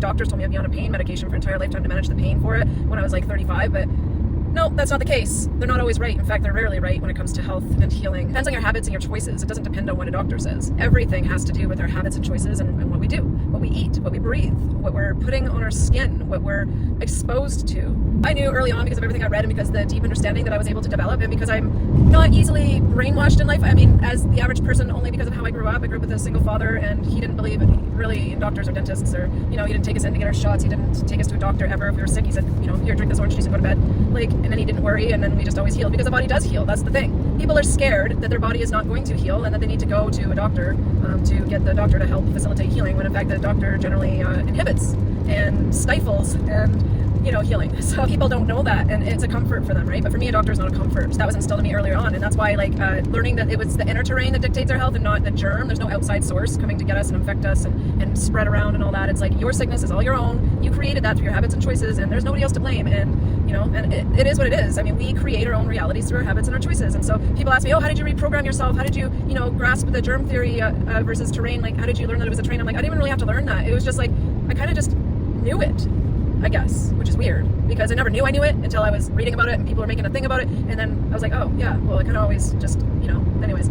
doctors told me I'd be on a pain medication for an entire lifetime to manage the pain for it when I was like 35, but no, that's not the case. They're not always right. In fact, they're rarely right when it comes to health and healing. It depends on your habits and your choices. It doesn't depend on what a doctor says. Everything has to do with our habits and choices and what we do, what we eat, what we breathe, what we're putting on our skin, what we're exposed to. I knew early on because of everything I read and because of the deep understanding that I was able to develop and because I'm not easily brainwashed in life. I mean, as the average person, only because of how I grew up. I grew up with a single father and he didn't believe really in doctors or dentists or, he didn't take us in to get our shots. He didn't take us to a doctor ever. If we were sick, he said, here, drink this orange juice and go to bed. And then he didn't worry, and then we just always healed because the body does heal. That's the thing. People are scared that their body is not going to heal and that they need to go to a doctor to get the doctor to help facilitate healing, when in fact the doctor generally inhibits and stifles and healing. So people don't know that, and it's a comfort for them, right? But for me, a doctor is not a comfort. So that was instilled in me earlier on, and that's why learning that it was the inner terrain that dictates our health and not the germ. There's no outside source coming to get us and infect us and spread around and all that. It's like your sickness is all your own. You created that through your habits and choices, and there's nobody else to blame. And it is what it is. I mean, we create our own realities through our habits and our choices. And so people ask me, how did you reprogram yourself? How did you, grasp the germ theory versus terrain? How did you learn that it was a terrain? I'm like, I didn't even really have to learn that. It was just I kind of just knew it, I guess, which is weird because I never knew I knew it until I was reading about it and people were making a thing about it. And then I was like, oh yeah, well, I kind of always just, anyways.